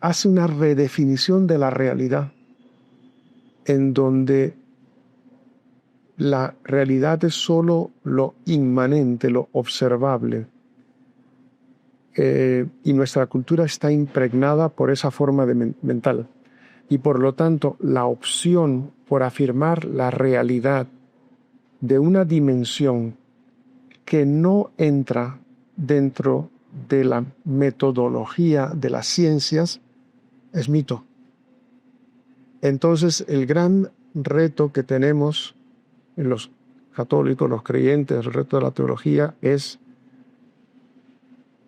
hace una redefinición de la realidad, en donde la realidad es solo lo inmanente, lo observable. Y nuestra cultura está impregnada por esa forma mental. Y por lo tanto, la opción por afirmar la realidad de una dimensión que no entra dentro de la metodología de las ciencias es mito. Entonces, el gran reto que tenemos en los católicos, los creyentes, el reto de la teología es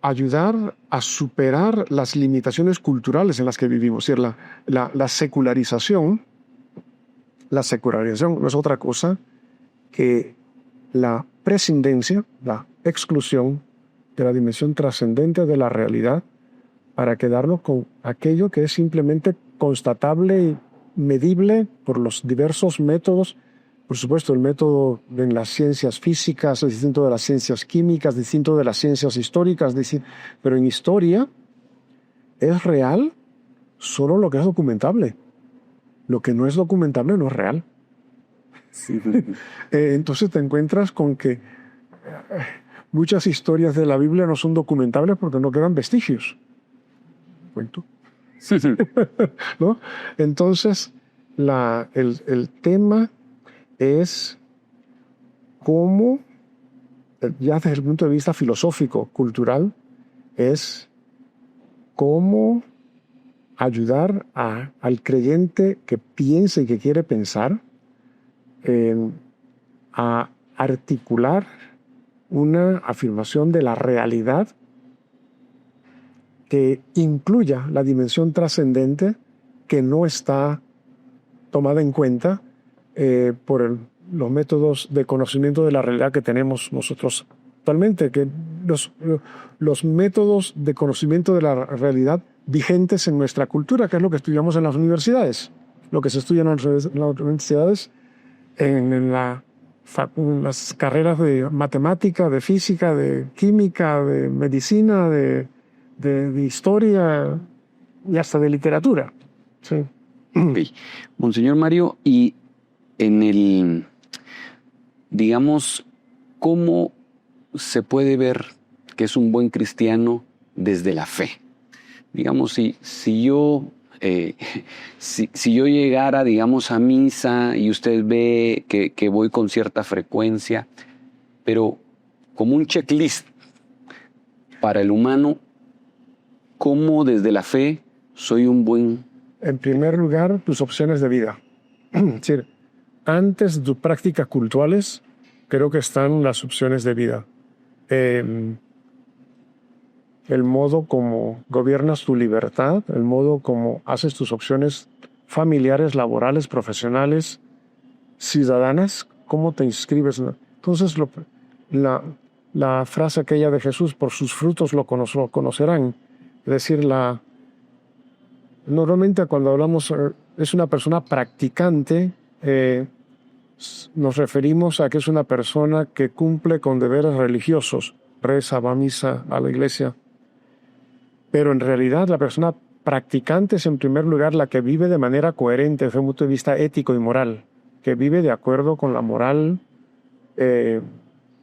ayudar a superar las limitaciones culturales en las que vivimos. Es decir, la secularización no es otra cosa que la prescindencia, la exclusión de la dimensión trascendente de la realidad para quedarnos con aquello que es simplemente constatable y medible por los diversos métodos. Por supuesto, el método en las ciencias físicas es distinto de las ciencias químicas, distinto de las ciencias históricas, pero en historia es real solo lo que es documentable. lo que no es documentable no es real. Sí. Entonces te encuentras con que muchas historias de la Biblia no son documentables porque no quedan vestigios. ¿Cuento? ¿No? Entonces, el tema es cómo, ya desde el punto de vista filosófico, cultural, es cómo ayudar al creyente que piensa y que quiere pensar a articular una afirmación de la realidad que incluya la dimensión trascendente que no está tomada en cuenta por los métodos de conocimiento de la realidad que tenemos nosotros actualmente, que los métodos de conocimiento de la realidad vigentes en nuestra cultura, que es lo que estudiamos en las universidades, lo que se estudia en las universidades, en las carreras de matemática, de física, de química, de medicina, de historia y hasta de literatura. Sí. Okay. Monseñor Mario, y digamos, ¿cómo se puede ver que es un buen cristiano desde la fe? Digamos, si yo llegara, digamos, a misa y usted ve que voy con cierta frecuencia, pero como un checklist para el humano, ¿cómo desde la fe soy un buen? En primer lugar, tus opciones de vida. Es decir, antes de tus prácticas cultuales, creo que están las opciones de vida. El modo como gobiernas tu libertad, el modo como haces tus opciones familiares, laborales, profesionales, ciudadanas, cómo te inscribes. Entonces, la frase aquella de Jesús, por sus frutos lo conocerán. Es decir, normalmente cuando hablamos es una persona practicante, nos referimos a que es una persona que cumple con deberes religiosos, reza, va a misa, a la iglesia. Pero en realidad la persona practicante es en primer lugar la que vive de manera coherente desde un punto de vista ético y moral, que vive de acuerdo con la moral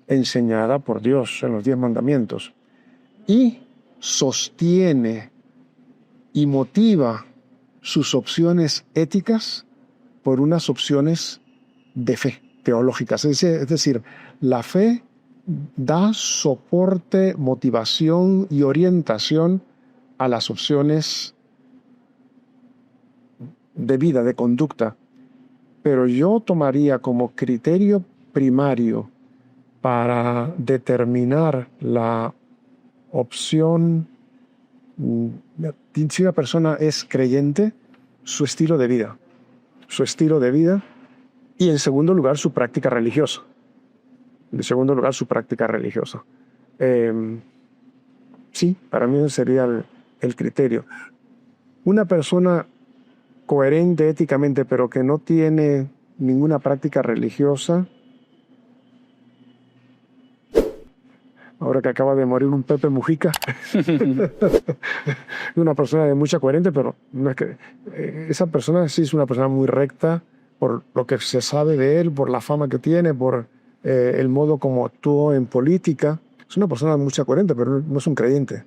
enseñada por Dios en los 10 mandamientos. Y sostiene y motiva sus opciones éticas por unas opciones de fe teológicas. Es decir, la fe da soporte, motivación y orientación a las opciones de vida, de conducta. Pero yo tomaría como criterio primario para determinar la opción, si una persona es creyente, su estilo de vida. Su estilo de vida y en segundo lugar su práctica religiosa. Sí, para mí ese sería el criterio. Una persona coherente éticamente, pero que no tiene ninguna práctica religiosa. Ahora que acaba de morir un Pepe Mujica, una persona de mucha coherencia, pero no es que esa persona sí es una persona muy recta por lo que se sabe de él, por la fama que tiene, por el modo como actuó en política. Es una persona de mucha coherencia, pero no es un creyente.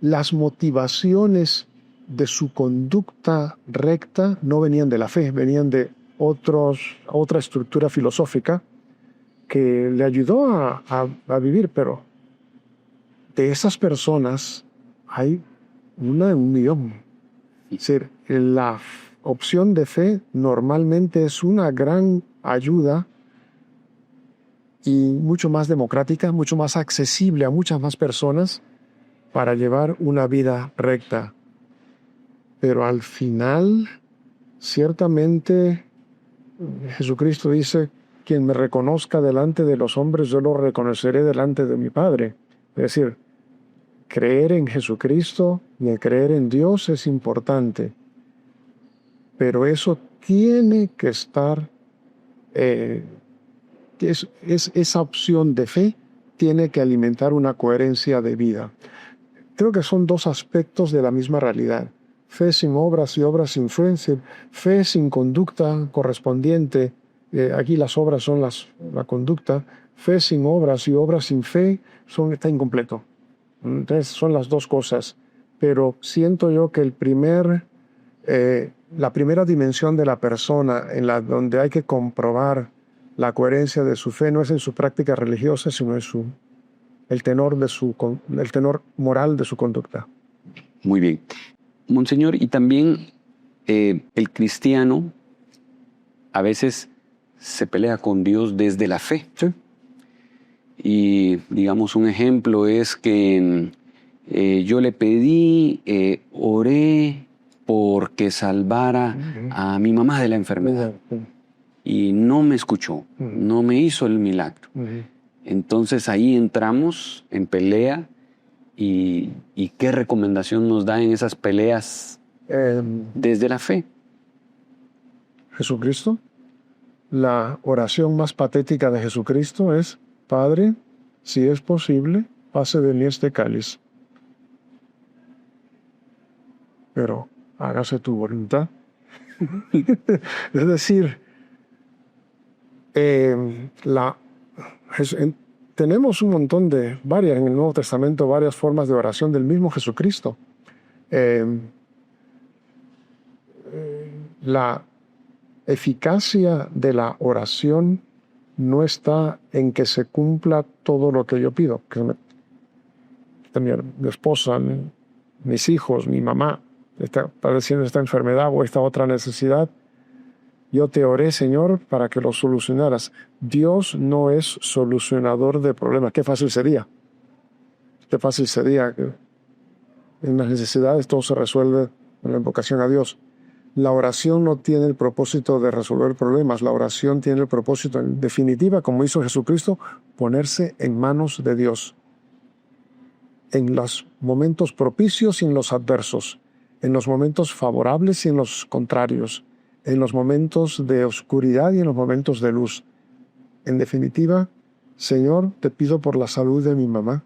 Las motivaciones de su conducta recta no venían de la fe, venían de otra estructura filosófica que le ayudó a vivir, pero de esas personas hay una en un millón. Es decir, la opción de fe normalmente es una gran ayuda y mucho más democrática, mucho más accesible a muchas más personas para llevar una vida recta. Pero al final, ciertamente, Jesucristo dice: quien me reconozca delante de los hombres, yo lo reconoceré delante de mi Padre. Es decir, creer en Jesucristo y creer en Dios es importante, pero eso tiene que estar, esa opción de fe tiene que alimentar una coherencia de vida. Creo que son dos aspectos de la misma realidad. fe sin obras y obras sin fe, fe sin conducta correspondiente. Aquí las obras son la conducta. Fe sin obras y obras sin fe está incompleto. Entonces son las dos cosas. Pero siento yo que la primera dimensión de la persona donde hay que comprobar la coherencia de su fe no es en su práctica religiosa, sino en el tenor moral de su conducta. Muy bien. Monseñor, y también el cristiano a veces se pelea con Dios desde la fe. Sí. Y digamos un ejemplo es que yo le pedí, oré porque salvara a mi mamá de la enfermedad y no me escuchó, no me hizo el milagro. Entonces ahí entramos en pelea y ¿qué recomendación nos da en esas peleas desde la fe? Jesucristo, la oración más patética de Jesucristo es: Padre, si es posible, pase de mí este cáliz, pero hágase tu voluntad. Es decir, tenemos un montón varias en el Nuevo Testamento, varias formas de oración del mismo Jesucristo. La eficacia de la oración no está en que se cumpla todo lo que yo pido. Que mi esposa, mis hijos, mi mamá está padeciendo esta enfermedad o esta otra necesidad. Yo te oré, Señor, para que lo solucionaras. Dios no es solucionador de problemas. Qué fácil sería. Qué fácil sería que en las necesidades todo se resuelve con la invocación a Dios. La oración no tiene el propósito de resolver problemas. La oración tiene el propósito, en definitiva, como hizo Jesucristo, ponerse en manos de Dios. En los momentos propicios y en los adversos. En los momentos favorables y en los contrarios. En los momentos de oscuridad y en los momentos de luz. En definitiva, Señor, te pido por la salud de mi mamá.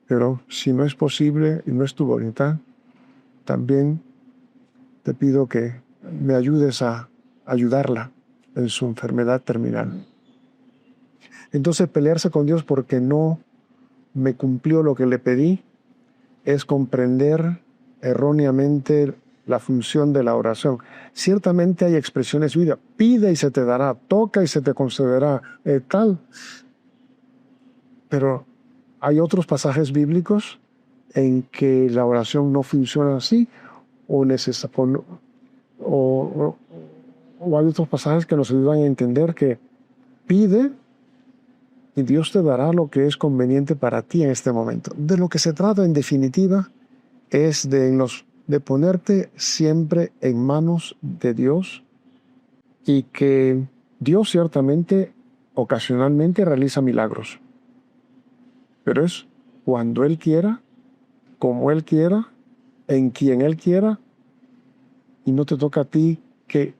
Pero si no es posible y no es tu voluntad, también te pido que me ayudes a ayudarla en su enfermedad terminal. Entonces, pelearse con Dios porque no me cumplió lo que le pedí es comprender erróneamente la función de la oración. Ciertamente hay expresiones bíblicas: pide y se te dará, toca y se te concederá, tal. Pero hay otros pasajes bíblicos en que la oración no funciona así, o hay otros pasajes que nos ayudan a entender que pide y Dios te dará lo que es conveniente para ti en este momento. De lo que se trata, en definitiva, es de ponerte siempre en manos de Dios, y que Dios ciertamente, ocasionalmente, realiza milagros. Pero es cuando Él quiera, como Él quiera, en quien Él quiera, y no te toca a ti que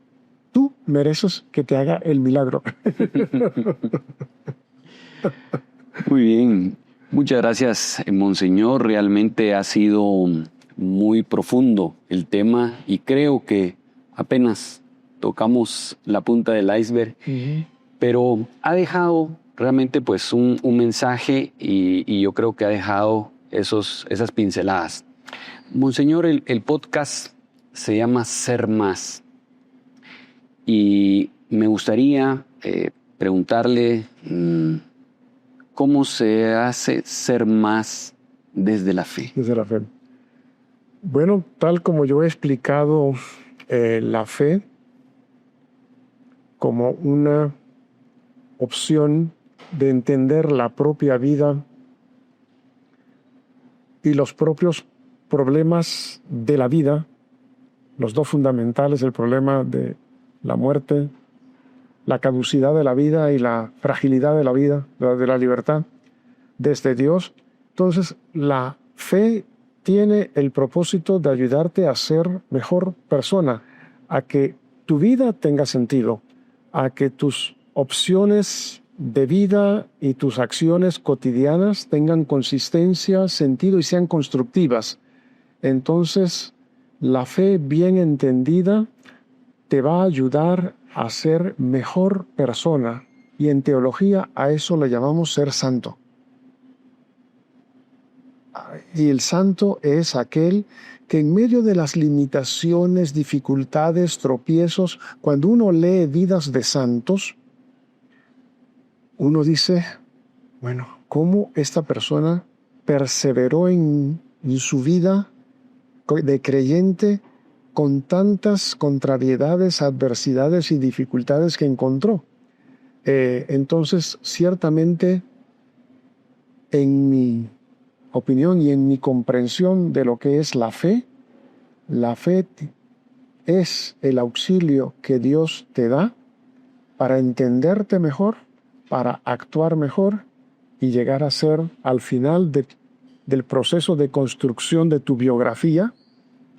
tú mereces que te haga el milagro. Muy bien. Muchas gracias, Monseñor. Realmente ha sido muy profundo el tema y creo que apenas tocamos la punta del iceberg, pero ha dejado realmente pues un mensaje y yo creo que ha dejado esas pinceladas. Monseñor, el podcast se llama Ser Más y me gustaría preguntarle cómo se hace ser más desde la fe. Desde la fe. Bueno, tal como yo he explicado la fe como una opción de entender la propia vida y los propios problemas de la vida, los dos fundamentales, el problema de la muerte, la caducidad de la vida y la fragilidad de la vida, de la libertad, desde Dios. Entonces, la fe tiene el propósito de ayudarte a ser mejor persona, a que tu vida tenga sentido, a que tus opciones de vida y tus acciones cotidianas tengan consistencia, sentido y sean constructivas. Entonces, la fe bien entendida te va a ayudar a ser mejor persona. Y en teología a eso le llamamos ser santo. Y el santo es aquel que en medio de las limitaciones, dificultades, tropiezos, cuando uno lee vidas de santos, uno dice, bueno, ¿cómo esta persona perseveró en su vida de creyente con tantas contrariedades, adversidades y dificultades que encontró? Entonces, ciertamente, en mi opinión y en mi comprensión de lo que es la fe es el auxilio que Dios te da para entenderte mejor, para actuar mejor y llegar a ser, al final del proceso de construcción de tu biografía,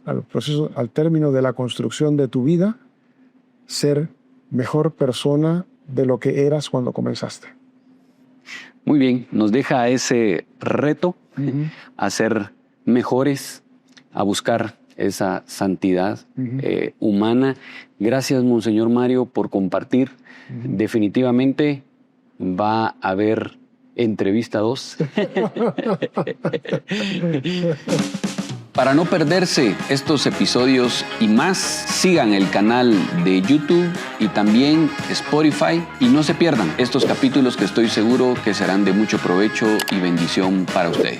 al término de la construcción de tu vida, ser mejor persona de lo que eras cuando comenzaste. Muy bien, nos deja ese reto a ser mejores, a buscar esa santidad humana. Gracias, Monseñor Mario, por compartir. Definitivamente va a haber entrevista 2. Para no perderse estos episodios y más, sigan el canal de YouTube y también Spotify y no se pierdan estos capítulos que estoy seguro que serán de mucho provecho y bendición para ustedes.